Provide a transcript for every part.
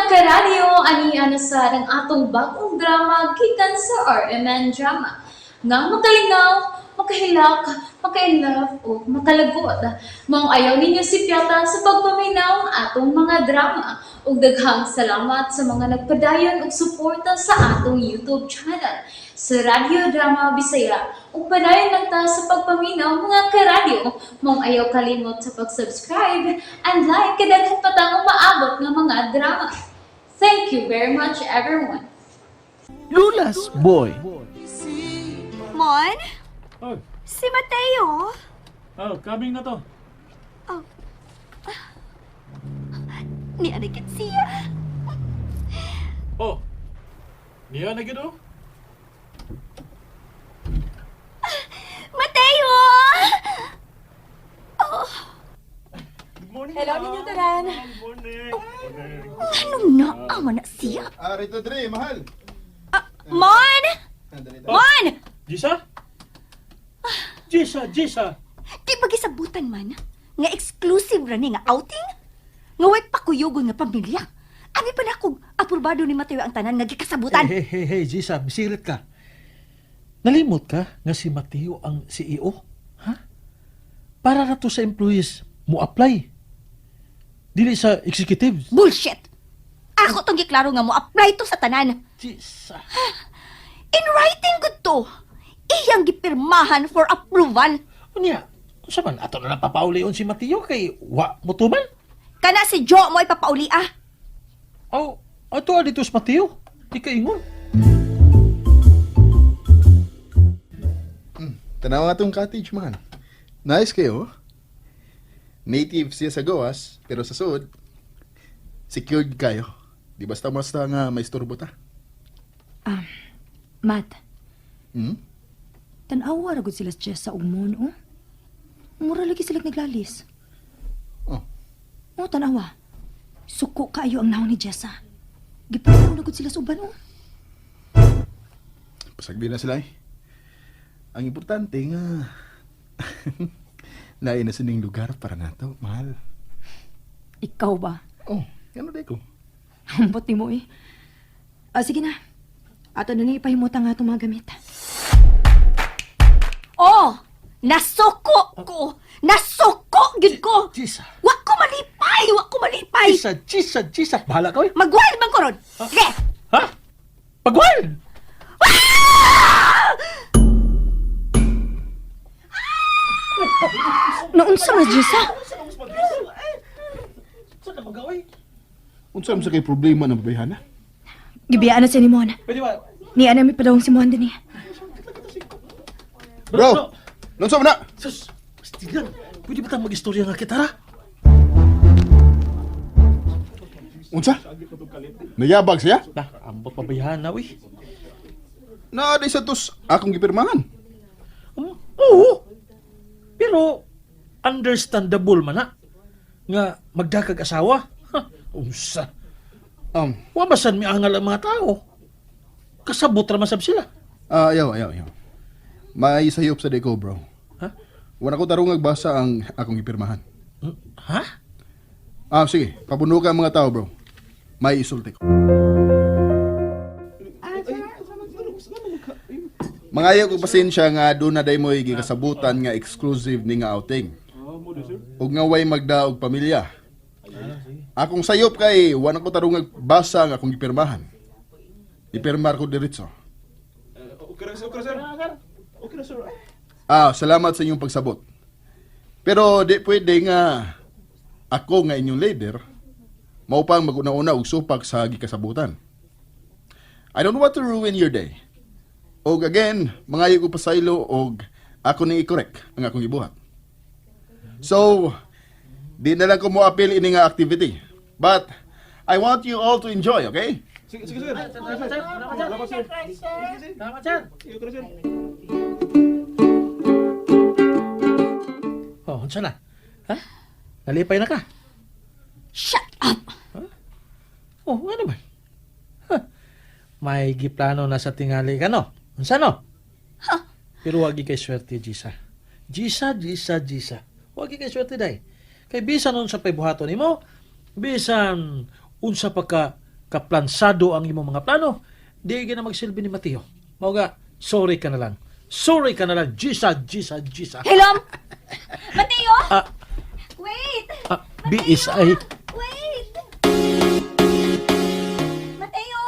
karadyo, aniya na sa ng atong bagong drama gikan sa RMN Drama. Nga makalingaw, makahilak, maka-inlove, o makalagod. Maong ayaw ninyo si Piata sa pagpaminaw ang atong mga drama. Ug daghang salamat sa mga nagpadayon ug suporta sa atong YouTube channel sa Radyo Drama Bisaya. Ug padayon lang ta sa pagpaminaw mga karadyo. Maong ayaw kalimot sa pag-subscribe and like kadaghan pa tang maabot nga mga drama. Thank you very much, everyone. Lula's Boy. Mon? Oh, Si Mateo? coming na to. Ni Arikit siya. Oh, niya na gino? Mateo! Good morning. Hello, ma'am. Ninyo Taran. Good morning. Morning. Anong naawa na siya? Rito Dre, mahal. Mon! Andali Mon! Jisa? Jisa. Di ba gisabutan man? Nga exclusive ra ni nga outing? Nga way pakuyugon nga pamilya. Abi pa na kung aprobado ni Mateo ang tanan nga gikasabutan. Hey, Jisa, misilit ka. Nalimot ka nga si Mateo ang CEO? Ha? Para na to sa employees mo apply. Dili sa executives. Bullshit! Ako tong giklaro nga mo apply to sa tanan. Jisa. In writing gud to. Iyang gipirmahan for approval. Unya, sa man ato na lang papaulion si Mateo kay wa mo tuman? Kana si Joe mo ipapauli ah. Oh, ato dito si Mateo. Di ka ingon. Tanaw nga tong cottage, mahal. Nice kayo. Native siya sa gawas, pero sa suod, secured kayo. Di basta-basta nga may istorbo ta. Matt, Hmm? tanawa ra gud sila sa Jessa ug Mon, oh. Mura lagi sila naglalis. Oh, Oh, tanawa. Suko kaayo ang naon ni Jessa. Gipagaw na gud sila sa uban, oh. pasagdi na sila eh. Ang importante nga, lain na sining lugar para nato, mahal. Ikaw ba? Oh, ano day ko? Hambot ni mo, eh. Sige na. Ato na ni ipahimutan nga itong mga gamit. Oh! Nasuko ko! Nasuko gid ko! Jisa. Wa ko malipay! Jisa. Bahala ka, oy. Magwal man ko ron! Sige! Ha? Pagwal! Naunsa na, Jessa? Saan ka mag-away? Unsa man sa kay problema ng babayhana? Gibiyaan na siya ni Mon. Pwede ba? Ni Ana may padawang si Mon din, eh. Bro! Nunsa mo na? Sus, pastigan. Pwede ba tayong mag-istorya nga kita, ha? Unsa? Nayabag siya? Ambot pabayahan na, uy. Na di sa tos akong gipirmahan. Oo. Pero, understandable man, ha? Nga, magdakag asawa. Ha, unsa. Wabasan mi angal ang mga tao. Kasabot raman sab sila. Ayaw. May sayop sa deko, bro. Ha? Wala ko tarong basa ang akong gipirmahan. Ha? Sige. Pabunukan ang mga tao, bro. May isulti ko. Mangayo ko pasensya nga doon na day mo gikasabutan nga exclusive ni nga outing. Ug nga way magdaog pamilya. Akong sayop kay wala ko tarong basa ang akong gipirmahan. Ipirmar ko diretso. Salamat sa inyong pagsabot. Pero di pwede nga ako nga inyong leader maupang mag-una-una og supak sa gikasabutan. I don't want to ruin your day. Og again, mangayo ko pasaylo og ako ni i-correct ang akong gibuhat. So, di na lang ko mo appeal ini nga activity. But I want you all to enjoy, okay? Oh, unsa na? Ha? Nalipay na ka? Shut up! Oh, ano ba? May giplano na sa tingali ka, no? Unsa, no? Pero wagi kay swerte, Jisa. Jisa. Wagi kay swerte, day. Kay bisan unsa pay buhaton nimo, bisan unsa pa ka kaplansado ang imong mga plano, di ka na magsilbi ni Mateo. Mao nga, sorry ka na lang. Sorry ka na lang, Gisa. Hello? Mateo? Ah, Wait! BSI. Wait! Mateo?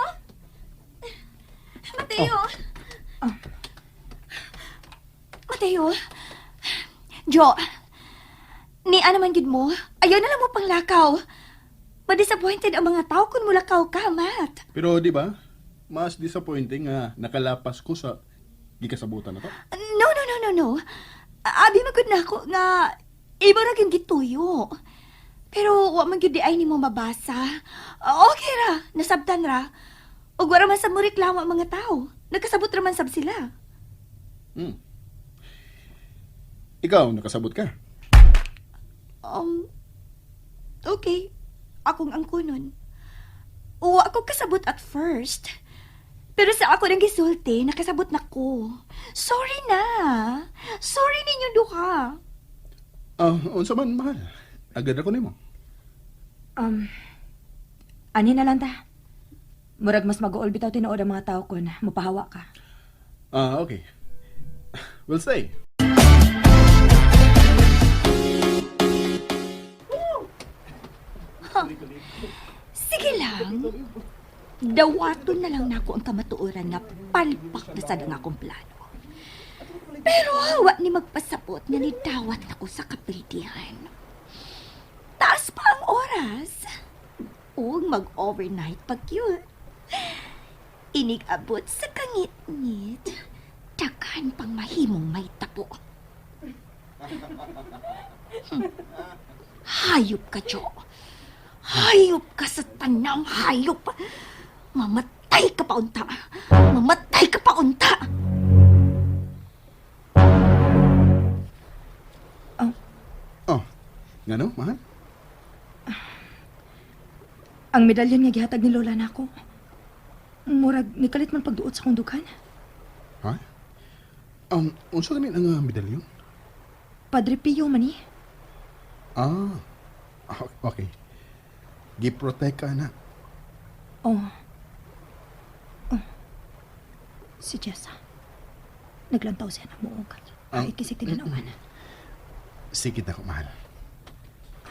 Mateo? Mateo? Jo, ni naman gid mo. Ayaw na lang mo panglakaw. Ma-disappointed ang mga tao kung mulakaw ka, Matt. Pero di ba, mas disappointing nga nakalapas ko sa gikasabutan na to. No. Abi magud na ako nga iba ra gyud gituyo. Pero wa man gyud di ay nimo mabasa. Okay ra, nasabtan ra. Ug wala man sa mo reklamo ang mga tao. Nagkasabot ra man sab sila. Ikaw, nakasabot ka. Okay. Akong angkunon. Wa ako kasabot at first. Pero sa ako nang gisulti, nakasabot na ko. Sorry na. Sorry ninyo duha. Unsa man, mahal. Agad ako nimo. Ani na lang ta. Murag mas mag-uol bitaw tinuod ang mga tao ko na mapahawa ka. Okay. We'll say. Sige lang. Dawaton na lang nako ang kamatuoran nga palpak na sad ang akong plano. Pero hawa ni magpasabot nga nidawat nako sa kapildihan. Taas pa ang oras. O mag-overnight pag yun. Inig-abot sa kangit-ngit. Daghan pang mahimong may tapo. Hayop ka, Jo. Hayop ka sa tanang hayop. Mamatay ka pa unta. Mamatay ka pa unta. Ngano, mahal? Ang medalyon nga gihatag ni Lola nako. Murag nikalit man pagduot sa kong dughan. Ha? Unsa ganin ang medalyon? Padre Pio man ni. Okay. Giprotect ka na. Oh. Si Jessa. Naglantaw siya ng muog. Ay, kisik tinanawan. Sikit ako, mahal.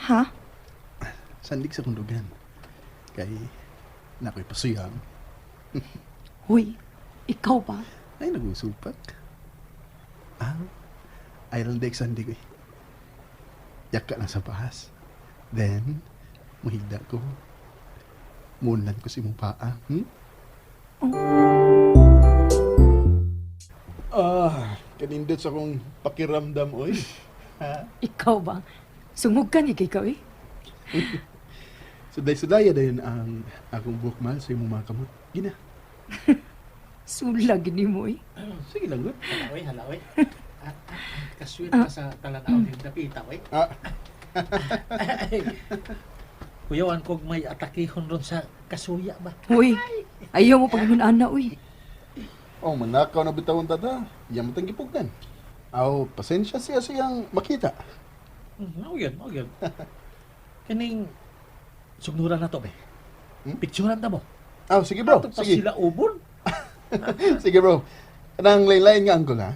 Ha? Sandig sa kundugan. Kay, nako'y pasuyang. Huy, ikaw ba? Ay, nagusupak. I'll dek sandig eh. Yaka lang sa bahas. Then, mahigda ko. Munlan ko si mong paa. Kanindot sa kong pakiramdam, oy. Ikaw ba? Sungog ka ni ikaw eh. Suday-sudaya dayon ang akong bukmal sa imong mga kamot. Gina. Sulag ni mo eh. Sige lang, good. Halaoy. Kaswit ka sa talanaw ng dapita, oy. Kuyawan kog may atakihon ron sa kasuya ba? Huy, ayaw mo pag-inunaan na uy. Manakaw na bitawon tada. Yan matang gipugdan. Pasensya siya siyang makita. Mao yun. Kining sugnuran na to, be. Picturean na mo. Sige bro. Ato pa Sige. sila ubon. Sige bro. Kanang lain-lain nga angle ha.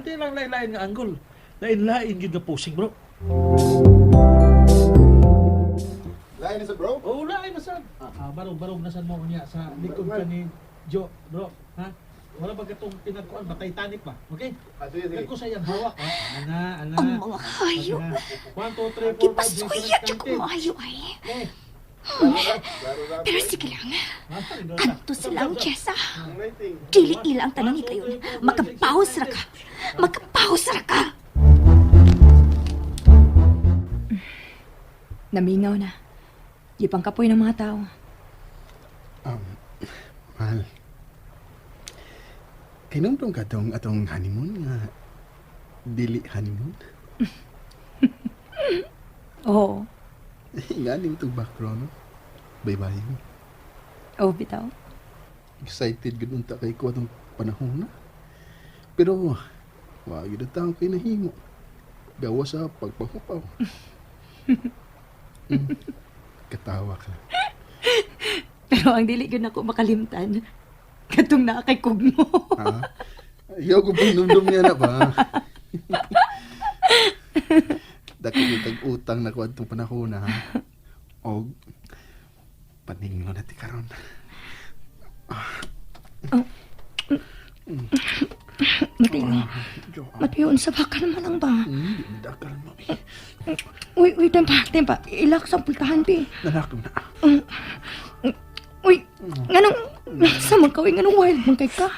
Di lang lain-lain nga angle. Lain-lain yun na posing, bro. Lain isa bro. Lain na saan. Barog na saan mo niya sa likod ka ni Jo, bro. Ha? Wala ba gatong pinagkuhan ba? Titanic ba? Okay? Sige. Nagko sa iyang hawak. Ana. Ang mga hayop. 1, 2, 3, 4, 5, 6, Gipasuya dyan ko 7, 8, 9, 10. maayo ay. Okay. Pero sige lang. Kanto Kanto silang Jessa. Dili ilang tanong ikayon. Makapahos ra ka. Makapahos ra ka. Namingaw na. Di pang kapoy ng mga tao. Mahal. Kinumtong ka atong honeymoon nga dili honeymoon. Oo. Nga din itong background, no? Bye-bye. Oo, bitaw. Excited gud unta kay ko atong panahon na. Pero wag gyud taong pinahimo. Gawa sa pagpahupaw. Katawa ka. Pero Pero ang dili gyud ako makalimtan. Katong naa kay kugmo. Ha? Ayaw ko pang numdum niya na ba? Dako kag utang na ko adtong panahon ha. Og paninglo na ti karon. Matiyon sa baka naman lang ba? Hindi dakal mo. Uy, tempa. Ilak sa pultahan, pi. Nanako na. Uy, nganong, sa magkawin, nganong wild man kay ka?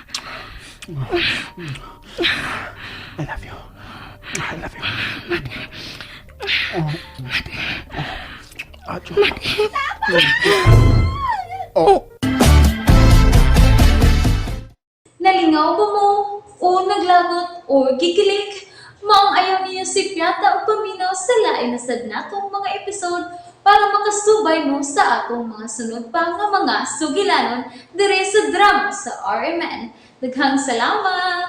I love you. I love you. Ajo. Oh. Nalingaw ba mo? O naglagot? O gikilik? Maong ayaw niyo si Piata o paminaw sa lain na sad natong mga episode para makasubay mo sa atong mga sunod pa nga mga sugilanon dire sa drama sa RMN. Daghang salamat!